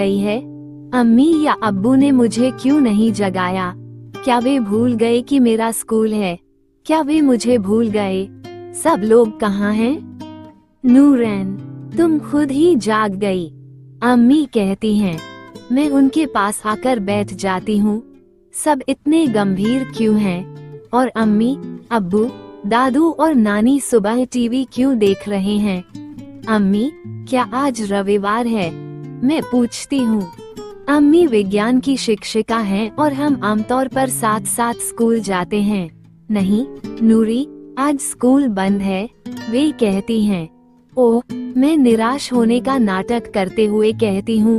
गई है। अम्मी या अब्बू ने मुझे क्यों नहीं जगाया? क्या वे भूल गए कि मेरा स्कूल है? क्या वे मुझे भूल गए? सब लोग कहाँ हैं? नूरैन, तुम खुद ही जाग गई, अम्मी कहती हैं। मैं उनके पास आकर बैठ जाती हूँ। सब इतने गंभीर क्यों हैं? और अम्मी, अब्बू, दादू और नानी सुबह टीवी क्यों देख रहे हैं? अम्मी, क्या आज रविवार है? मैं पूछती हूँ। अम्मी विज्ञान की शिक्षिका हैं और हम आमतौर पर साथ साथ स्कूल जाते हैं। नहीं नूरी, आज स्कूल बंद है, वे कहती हैं। ओह, मैं निराश होने का नाटक करते हुए कहती हूँ।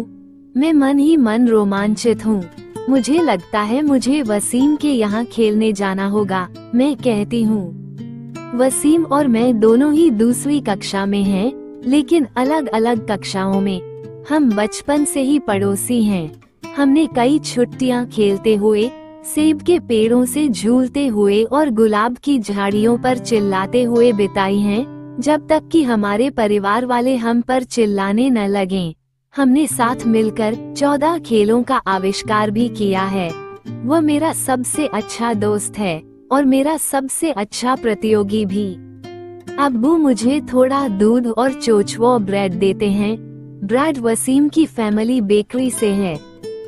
मैं मन ही मन रोमांचित हूँ। मुझे लगता है मुझे वसीम के यहाँ खेलने जाना होगा, मैं कहती हूँ। वसीम और मैं दोनों ही दूसरी कक्षा में हैं, लेकिन अलग अलग कक्षाओं में। हम बचपन से ही पड़ोसी हैं। हमने कई छुट्टियाँ खेलते हुए, सेब के पेड़ों से झूलते हुए और गुलाब की झाड़ियों पर चिल्लाते हुए बिताई हैं, जब तक कि हमारे परिवार वाले हम पर चिल्लाने न लगें। हमने साथ मिलकर 14 खेलों का आविष्कार भी किया है। वह मेरा सबसे अच्छा दोस्त है और मेरा सबसे अच्छा प्रतियोगी भी। अब्बू मुझे थोड़ा दूध और चोचवा ब्रेड देते हैं। ब्रेड वसीम की फैमिली बेकरी से है।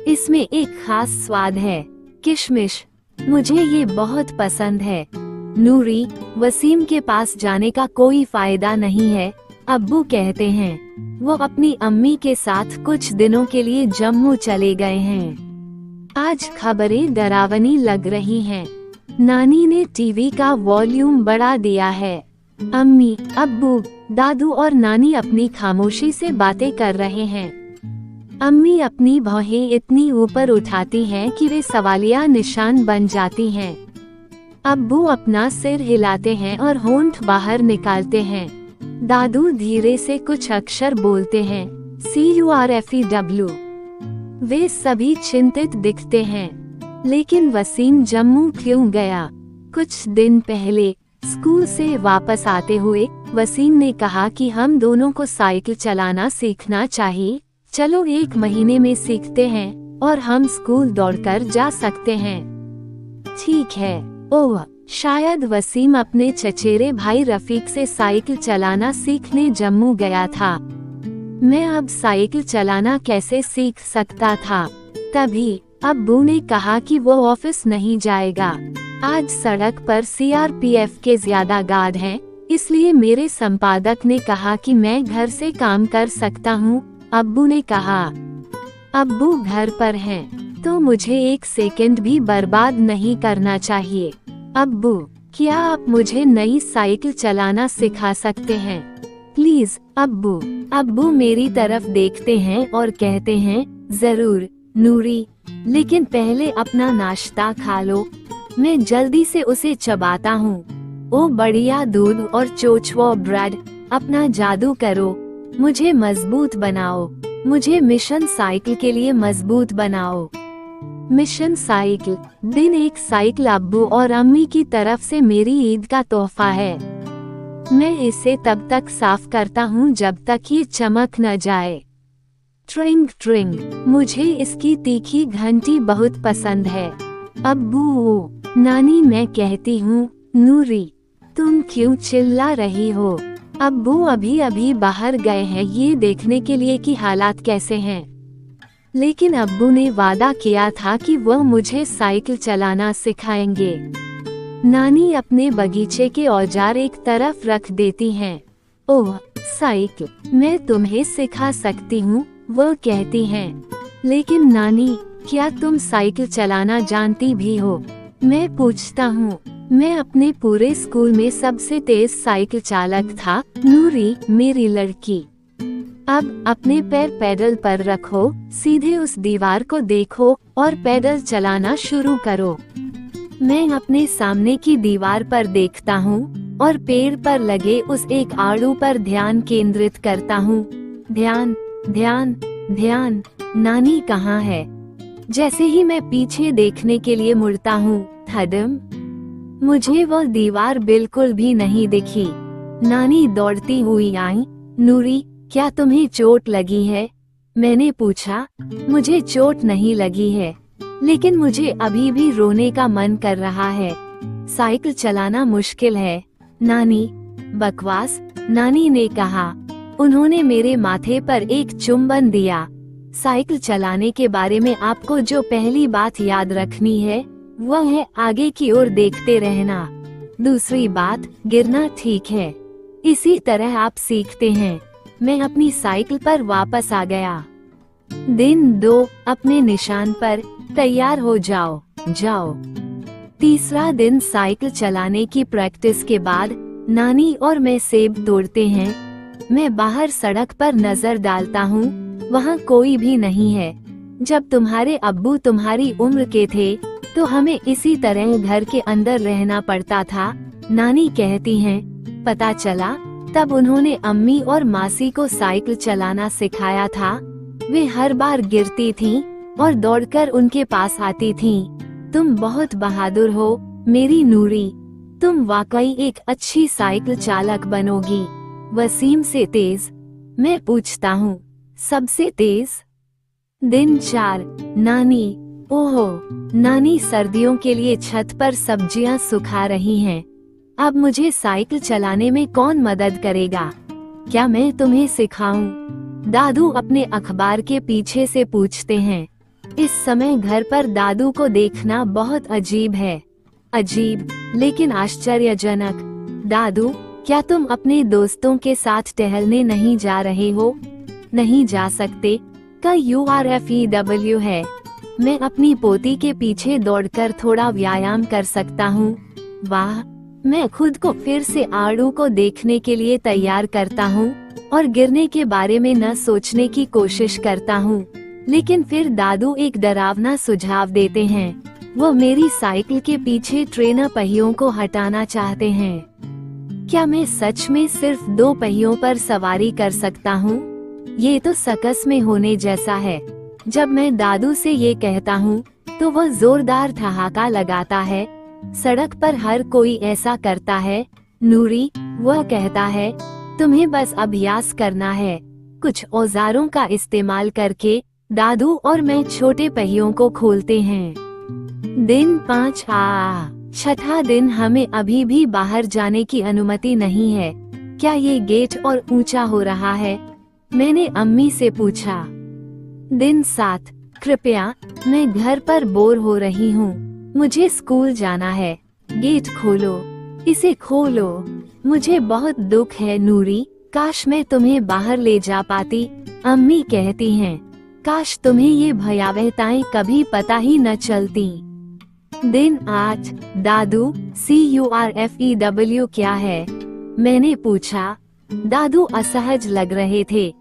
इसमें एक खास स्वाद है, किशमिश। मुझे ये बहुत पसंद है। नूरी, वसीम के पास जाने का कोई फायदा नहीं है, अब्बू कहते हैं। वो अपनी अम्मी के साथ कुछ दिनों के लिए जम्मू चले गए हैं। आज खबरें डरावनी लग रही हैं। नानी ने टीवी का वॉल्यूम बढ़ा दिया है। अम्मी, अब्बू, दादू और नानी अपनी खामोशी से बातें कर रहे हैं। अम्मी अपनी भौहें इतनी ऊपर उठाती हैं कि वे सवालिया निशान बन जाती हैं। अब्बू अपना सिर हिलाते हैं और होंठ बाहर निकालते हैं। दादू धीरे से कुछ अक्षर बोलते हैं, CURFEW। वे सभी चिंतित दिखते हैं। लेकिन वसीम जम्मू क्यों गया? कुछ दिन पहले स्कूल से वापस आते हुए वसीम ने कहा कि हम दोनों को साइकिल चलाना सीखना चाहिए। चलो 1 महीने में सीखते हैं और हम स्कूल दौड़कर जा सकते हैं। ठीक है। ओह, शायद वसीम अपने चचेरे भाई रफीक से साइकिल चलाना सीखने जम्मू गया था। मैं अब साइकिल चलाना कैसे सीख सकता था? तभी अब्बू ने कहा कि वो ऑफिस नहीं जाएगा। आज सड़क पर CRPF के ज्यादा गार्ड हैं, इसलिए मेरे संपादक ने कहा कि मैं घर से काम कर सकता हूँ। अब्बू ने कहा। अब्बू घर पर हैं, तो मुझे 1 सेकंड भी बर्बाद नहीं करना चाहिए। अब्बू, क्या आप मुझे नई साइकिल चलाना सिखा सकते हैं? प्लीज अब्बू। अब्बू मेरी तरफ देखते हैं और कहते हैं, जरूर नूरी, लेकिन पहले अपना नाश्ता खा लो। मैं जल्दी से उसे चबाता हूँ। ओ बढ़िया दूध और चोचवा ब्रेड, अपना जादू करो, मुझे मजबूत बनाओ। मुझे मिशन साइकिल के लिए मजबूत बनाओ। मिशन साइकिल, दिन 1 साइकिल अब्बू और अम्मी की तरफ से मेरी ईद का तोहफा है। मैं इसे तब तक साफ करता हूँ जब तक ये चमक न जाए। ट्रिंग ट्रिंग, मुझे इसकी तीखी घंटी बहुत पसंद है। अब्बू, नानी, मैं कहती हूँ। नूरी, तुम क्यों चिल्ला रही हो? अब्बू अभी अभी बाहर गए हैं ये देखने के लिए कि हालात कैसे हैं। लेकिन अब्बू ने वादा किया था कि वह मुझे साइकिल चलाना सिखाएंगे। नानी अपने बगीचे के औजार एक तरफ रख देती हैं। ओह साइकिल, मैं तुम्हें सिखा सकती हूँ, वह कहती हैं। लेकिन नानी, क्या तुम साइकिल चलाना जानती भी हो? मैं पूछता हूँ। मैं अपने पूरे स्कूल में सबसे तेज साइकिल चालक था। नूरी, मेरी लड़की। अब अपने पैर पैडल पर रखो, सीधे उस दीवार को देखो और पैडल चलाना शुरू करो। मैं अपने सामने की दीवार पर देखता हूँ और पेड़ पर लगे उस एक आड़ू पर ध्यान केंद्रित करता हूँ। ध्यान, ध्यान, ध्यान। नानी कहाँ है? जैसे ही मैं पीछे देखने के लिए मुड़ता हूँ, धड़म, मुझे वह दीवार बिल्कुल भी नहीं दिखी। नानी दौड़ती हुई आई। नूरी, क्या तुम्हें चोट लगी है? मैंने पूछा, मुझे चोट नहीं लगी है, लेकिन मुझे अभी भी रोने का मन कर रहा है। साइकिल चलाना मुश्किल है नानी। बकवास, नानी ने कहा। उन्होंने मेरे माथे पर एक चुंबन दिया। साइकिल चलाने के बारे में आपको जो पहली बात याद रखनी है वह है आगे की ओर देखते रहना। दूसरी बात, गिरना ठीक है, इसी तरह आप सीखते हैं। मैं अपनी साइकिल पर वापस आ गया। दिन 2, अपने निशान पर, तैयार हो जाओ। तीसरा दिन साइकिल चलाने की प्रैक्टिस के बाद नानी और मैं सेब तोड़ते हैं। मैं बाहर सड़क पर नजर डालता हूँ, वहाँ कोई भी नहीं है। जब तुम्हारे अब्बू तुम्हारी उम्र के थे तो हमें इसी तरह घर के अंदर रहना पड़ता था, नानी कहती हैं। पता चला तब उन्होंने अम्मी और मासी को साइकिल चलाना सिखाया था। वे हर बार गिरती थीं और दौड़कर उनके पास आती थीं। तुम बहुत बहादुर हो मेरी नूरी, तुम वाकई एक अच्छी साइकिल चालक बनोगी। वसीम से तेज? मैं पूछता हूँ, सबसे तेज? दिन 4, नानी। ओहो, नानी सर्दियों के लिए छत पर सब्जियां सुखा रही हैं। अब मुझे साइकिल चलाने में कौन मदद करेगा? क्या मैं तुम्हें सिखाऊं? दादू अपने अखबार के पीछे से पूछते हैं। इस समय घर पर दादू को देखना बहुत अजीब है। अजीब लेकिन आश्चर्यजनक। दादू, क्या तुम अपने दोस्तों के साथ टहलने नहीं जा रहे हो? नहीं जा सकते, का URFEW है। मैं अपनी पोती के पीछे दौड़कर थोड़ा व्यायाम कर सकता हूँ। वाह, मैं खुद को फिर से आड़ू को देखने के लिए तैयार करता हूँ और गिरने के बारे में न सोचने की कोशिश करता हूँ। लेकिन फिर दादू एक डरावना सुझाव देते हैं। वो मेरी साइकिल के पीछे ट्रेन पहियों को हटाना चाहते हैं। क्या मैं सच में सिर्फ 2 पहियों पर सवारी कर सकता हूँ? ये तो सर्कस में होने जैसा है। जब मैं दादू से ये कहता हूँ तो वह जोरदार ठहाका लगाता है। सड़क पर हर कोई ऐसा करता है नूरी, वह कहता है। तुम्हें बस अभ्यास करना है। कुछ औजारों का इस्तेमाल करके दादू और मैं छोटे पहियों को खोलते हैं। दिन 5, छठा दिन। हमें अभी भी बाहर जाने की अनुमति नहीं है। क्या ये गेट और ऊंचा हो रहा है? मैंने अम्मी से पूछा। दिन 7, कृपया, मैं घर पर बोर हो रही हूँ, मुझे स्कूल जाना है। गेट खोलो, इसे खोलो। मुझे बहुत दुख है नूरी, काश मैं तुम्हें बाहर ले जा पाती, अम्मी कहती हैं। काश तुम्हें ये भयावहताएं कभी पता ही न चलती। दिन 8, दादू, CURFEW क्या है? मैंने पूछा। दादू असहज लग रहे थे।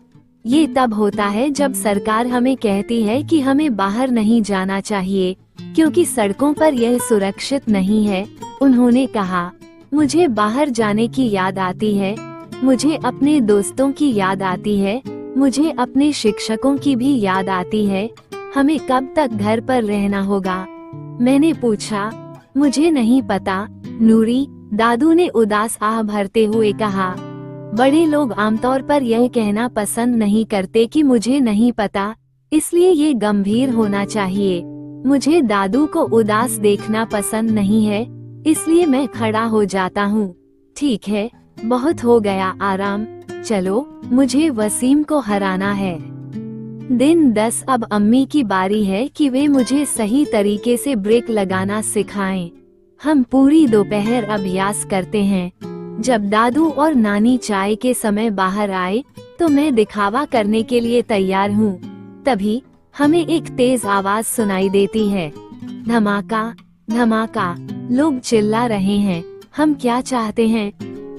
ये तब होता है जब सरकार हमें कहती है कि हमें बाहर नहीं जाना चाहिए क्योंकि सड़कों पर यह सुरक्षित नहीं है, उन्होंने कहा। मुझे बाहर जाने की याद आती है, मुझे अपने दोस्तों की याद आती है, मुझे अपने शिक्षकों की भी याद आती है। हमें कब तक घर पर रहना होगा? मैंने पूछा। मुझे नहीं पता नूरी, दादू ने उदास आह भरते हुए कहा। बड़े लोग आमतौर पर यह कहना पसंद नहीं करते कि मुझे नहीं पता, इसलिए ये गंभीर होना चाहिए। मुझे दादू को उदास देखना पसंद नहीं है, इसलिए मैं खड़ा हो जाता हूँ। ठीक है, बहुत हो गया आराम, चलो, मुझे वसीम को हराना है। दिन 10, अब अम्मी की बारी है कि वे मुझे सही तरीके से ब्रेक लगाना सिखाएं। हम पूरी दोपहर अभ्यास करते हैं। जब दादू और नानी चाय के समय बाहर आए तो मैं दिखावा करने के लिए तैयार हूँ। तभी हमें एक तेज आवाज सुनाई देती है। धमाका, धमाका। लोग चिल्ला रहे हैं। हम क्या चाहते हैं?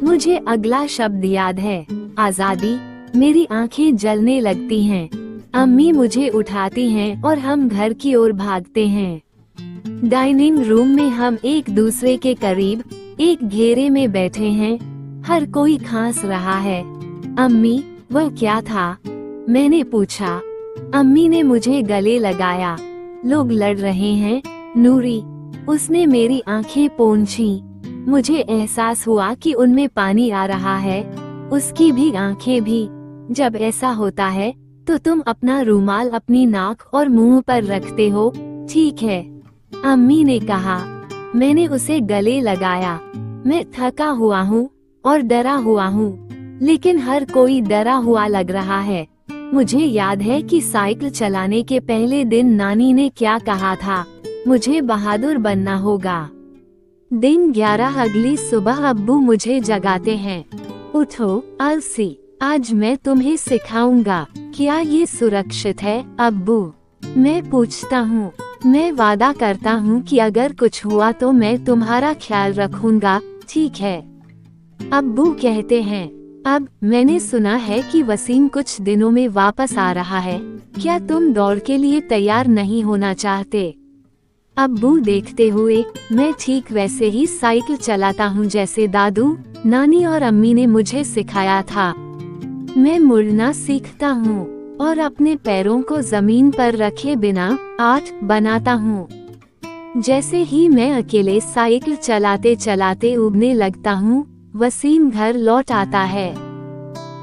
मुझे अगला शब्द याद है, आजादी। मेरी आंखें जलने लगती हैं। अम्मी मुझे उठाती हैं और हम घर की ओर भागते हैं। डाइनिंग रूम में हम एक दूसरे के करीब एक घेरे में बैठे हैं। हर कोई खांस रहा है। अम्मी, वह क्या था? मैंने पूछा। अम्मी ने मुझे गले लगाया। लोग लड़ रहे हैं नूरी, उसने मेरी आंखें पोंछी। मुझे एहसास हुआ कि उनमें पानी आ रहा है, उसकी भी आंखें भी। जब ऐसा होता है तो तुम अपना रूमाल अपनी नाक और मुंह पर रखते हो, ठीक है। अम्मी ने कहा। मैंने उसे गले लगाया। मैं थका हुआ हूँ और डरा हुआ हूँ, लेकिन हर कोई डरा हुआ लग रहा है। मुझे याद है कि साइकिल चलाने के पहले दिन नानी ने क्या कहा था, मुझे बहादुर बनना होगा। दिन 11 अगली सुबह अब्बू मुझे जगाते हैं। उठो अलसी, आज मैं तुम्हें सिखाऊंगा। क्या ये सुरक्षित है अब्बू? मैं पूछता हूँ। मैं वादा करता हूँ कि अगर कुछ हुआ तो मैं तुम्हारा ख्याल रखूंगा, ठीक है? अब्बू कहते हैं। अब मैंने सुना है कि वसीम कुछ दिनों में वापस आ रहा है। क्या तुम दौड़ के लिए तैयार नहीं होना चाहते? अब्बू देखते हुए, मैं ठीक वैसे ही साइकिल चलाता हूँ जैसे दादू, नानी और अम्मी ने मुझे सिखाया था। मैं मुड़ना सीखता हूँ और अपने पैरों को जमीन पर रखे बिना 8 बनाता हूँ। जैसे ही मैं अकेले साइकिल चलाते चलाते उबने लगता हूँ, वसीम घर लौट आता है।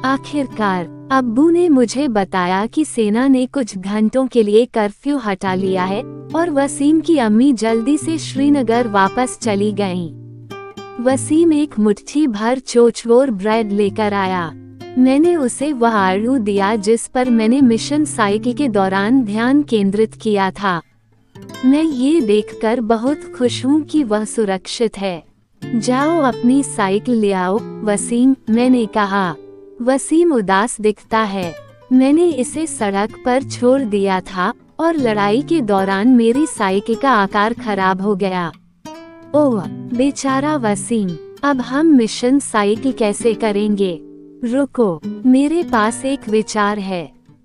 आखिरकार अब्बू ने मुझे बताया कि सेना ने कुछ घंटों के लिए कर्फ्यू हटा लिया है और वसीम की अम्मी जल्दी से श्रीनगर वापस चली गईं। वसीम एक मुट्ठी भर चोचोर ब्रेड लेकर आया। मैंने उसे वह आलू दिया जिस पर मैंने मिशन साइकिल के दौरान ध्यान केंद्रित किया था। मैं ये देखकर बहुत खुश हूँ कि वह सुरक्षित है। जाओ अपनी साइकिल ले आओ वसीम, मैंने कहा। वसीम उदास दिखता है। मैंने इसे सड़क पर छोड़ दिया था और लड़ाई के दौरान मेरी साइकिल का आकार खराब हो गया। ओह बेचारा वसीम, अब हम मिशन साइकिल कैसे करेंगे? रुको, मेरे पास एक विचार है।